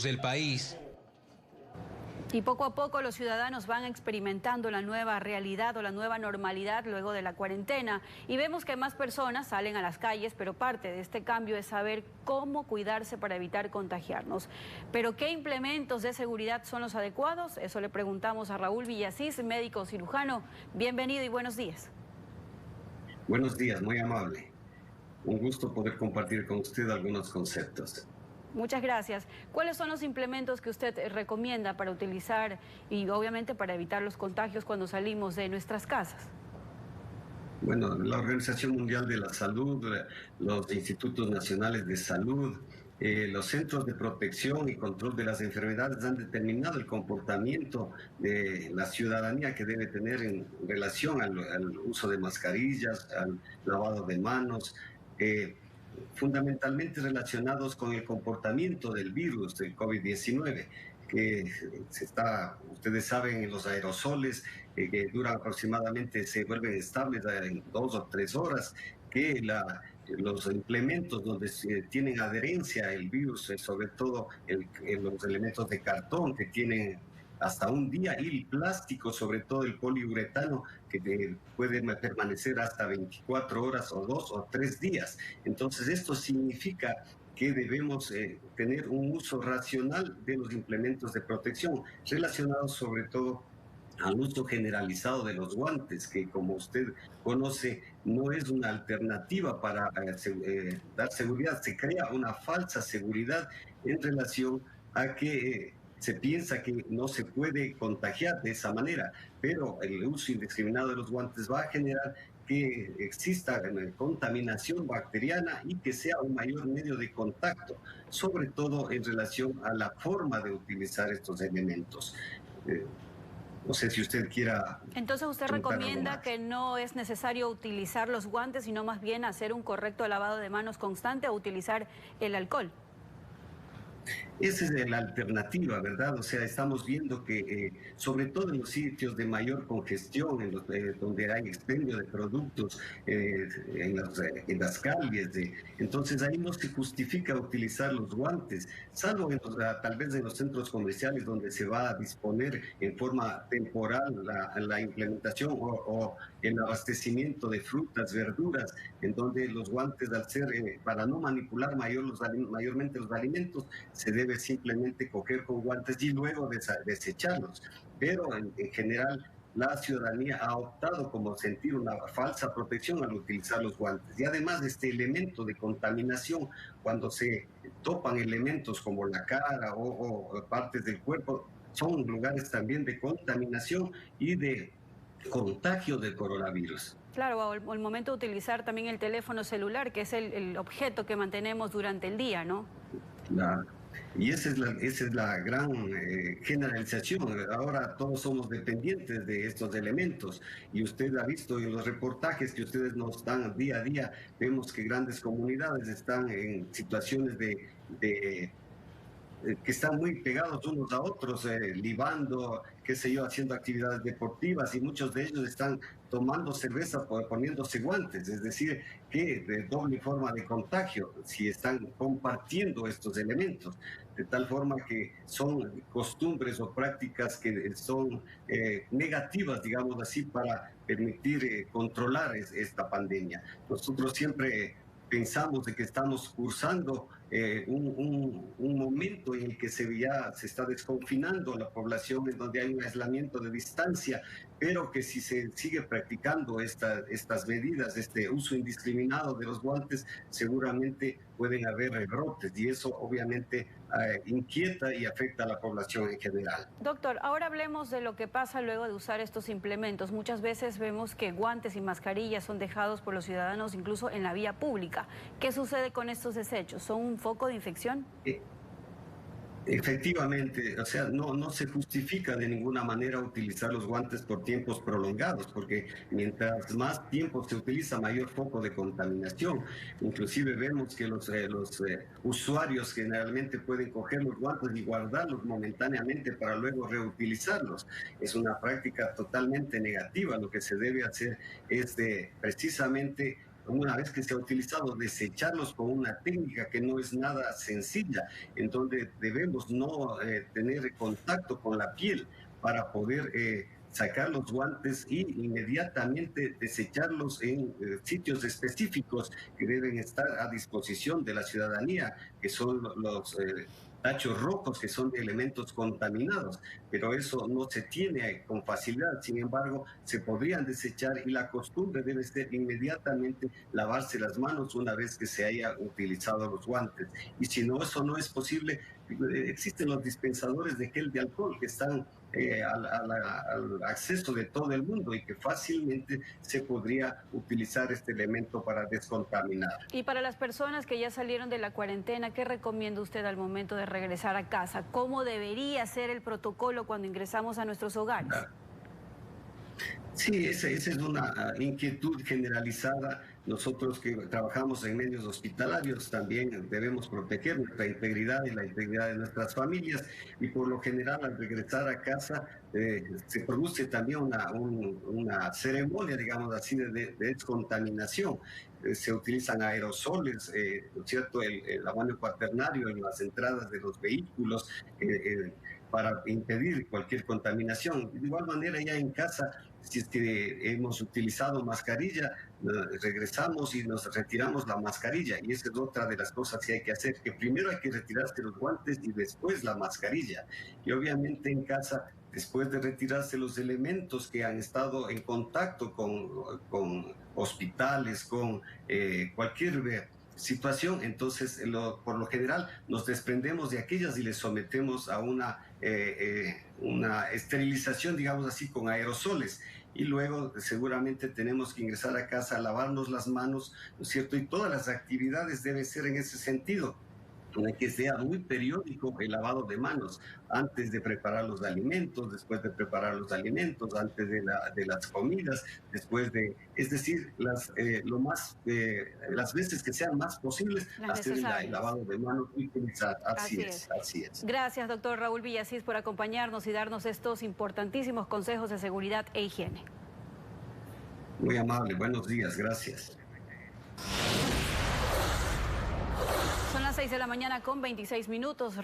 del país. Y poco a poco los ciudadanos van experimentando la nueva realidad o la nueva normalidad luego de la cuarentena. Y vemos que más personas salen a las calles, pero parte de este cambio es saber cómo cuidarse para evitar contagiarnos. Pero ¿qué implementos de seguridad son los adecuados? Eso le preguntamos a Raúl Villasís, médico cirujano. Bienvenido y buenos días. Buenos días, muy amable. Un gusto poder compartir con usted algunos conceptos. Muchas gracias. ¿Cuáles son los implementos que usted recomienda para utilizar y obviamente para evitar los contagios cuando salimos de nuestras casas? Bueno, la Organización Mundial de la Salud, los institutos nacionales de salud, los centros de protección y control de las enfermedades han determinado el comportamiento de la ciudadanía que debe tener en relación al uso de mascarillas, al lavado de manos, fundamentalmente relacionados con el comportamiento del virus, del COVID-19, que ustedes saben, en los aerosoles que duran aproximadamente, se vuelven estables en 2 o 3 horas, que los implementos donde tienen adherencia el virus, sobre todo los elementos de cartón que tienen hasta un día, y el plástico, sobre todo el poliuretano, que puede permanecer hasta 24 horas o 2 o 3 días. Entonces, esto significa que debemos tener un uso racional de los implementos de protección, relacionados sobre todo al uso generalizado de los guantes, que como usted conoce no es una alternativa para dar seguridad. Se crea una falsa seguridad en relación a que se piensa que no se puede contagiar de esa manera, pero el uso indiscriminado de los guantes va a generar que exista contaminación bacteriana y que sea un mayor medio de contacto, sobre todo en relación a la forma de utilizar estos elementos. No sé si usted quiera Entonces usted preguntar algo recomienda más. que no es necesario utilizar los guantes, sino más bien hacer un correcto lavado de manos constante o utilizar el alcohol. Esa es la alternativa, ¿verdad? O sea, estamos viendo que sobre todo en los sitios de mayor congestión, donde hay expendio de productos en las calles, entonces ahí no se justifica utilizar los guantes, salvo tal vez en los centros comerciales donde se va a disponer en forma temporal la implementación o el abastecimiento de frutas, verduras, en donde los guantes, al ser para no manipular mayormente los alimentos, se debe simplemente coger con guantes y luego desecharlos. Pero en general, la ciudadanía ha optado como sentir una falsa protección al utilizar los guantes. Y además, este elemento de contaminación, cuando se topan elementos como la cara o partes del cuerpo, son lugares también de contaminación y de contagio del coronavirus. Claro, o el momento de utilizar también el teléfono celular, que es el objeto que mantenemos durante el día, ¿no? La- y esa es la gran generalización. Ahora todos somos dependientes de estos elementos, y usted ha visto en los reportajes que ustedes nos dan día a día, vemos que grandes comunidades están en situaciones que están muy pegados unos a otros, libando, qué sé yo, haciendo actividades deportivas, y muchos de ellos están tomando cerveza poniéndose guantes, es decir, que de doble forma de contagio, si están compartiendo estos elementos, de tal forma que son costumbres o prácticas que son negativas, digamos así, para permitir controlar esta pandemia. Nosotros siempre pensamos de que estamos cursando un momento en el que ya se está desconfinando la población, en donde hay un aislamiento de distancia, pero que si se sigue practicando estas medidas, este uso indiscriminado de los guantes, seguramente pueden haber rebrotes, y eso obviamente inquieta y afecta a la población en general. Doctor, ahora hablemos de lo que pasa luego de usar estos implementos. Muchas veces vemos que guantes y mascarillas son dejados por los ciudadanos incluso en la vía pública. ¿Qué sucede con estos desechos? ¿Son un foco de infección? Efectivamente, o sea, no se justifica de ninguna manera utilizar los guantes por tiempos prolongados, porque mientras más tiempo se utiliza, mayor foco de contaminación. Inclusive vemos que los usuarios generalmente pueden coger los guantes y guardarlos momentáneamente para luego reutilizarlos. Es una práctica totalmente negativa. Lo que se debe hacer es precisamente una vez que se ha utilizado, desecharlos con una técnica que no es nada sencilla, en donde debemos no tener contacto con la piel para poder sacar los guantes y inmediatamente desecharlos en sitios específicos que deben estar a disposición de la ciudadanía, que son los tachos rojos, que son de elementos contaminados, pero eso no se tiene con facilidad. Sin embargo, se podrían desechar y la costumbre debe ser inmediatamente lavarse las manos una vez que se haya utilizado los guantes. Y si no, eso no es posible, existen los dispensadores de gel de alcohol que están al acceso de todo el mundo y que fácilmente se podría utilizar este elemento para descontaminar. Y para las personas que ya salieron de la cuarentena, ¿qué recomienda usted al momento de regresar a casa? ¿Cómo debería ser el protocolo cuando ingresamos a nuestros hogares? Sí, esa es una inquietud generalizada. Nosotros que trabajamos en medios hospitalarios también debemos proteger nuestra integridad y la integridad de nuestras familias y por lo general al regresar a casa se produce también una ceremonia, digamos así, de descontaminación. Se utilizan aerosoles, ¿no es cierto?, el amonio cuaternario en las entradas de los vehículos para impedir cualquier contaminación. De igual manera ya en casa, si es que hemos utilizado mascarilla, regresamos y nos retiramos la mascarilla. Y esa es otra de las cosas que hay que hacer, que primero hay que retirarse los guantes y después la mascarilla. Y obviamente en casa, después de retirarse los elementos que han estado en contacto con hospitales, con cualquier situación, entonces por lo general nos desprendemos de aquellas y les sometemos a una esterilización, digamos así, con aerosoles. Y luego seguramente tenemos que ingresar a casa a lavarnos las manos, ¿no es cierto? Y todas las actividades deben ser en ese sentido, que sea muy periódico el lavado de manos, antes de preparar los alimentos, después de preparar los alimentos, antes de las comidas, después de, es decir, las veces que sean más posibles, hacer el lavado de manos y utilizar. Así es. Gracias, doctor Raúl Villasís, por acompañarnos y darnos estos importantísimos consejos de seguridad e higiene. Muy amable, buenos días, gracias. Son las 6 de la mañana con 26 minutos.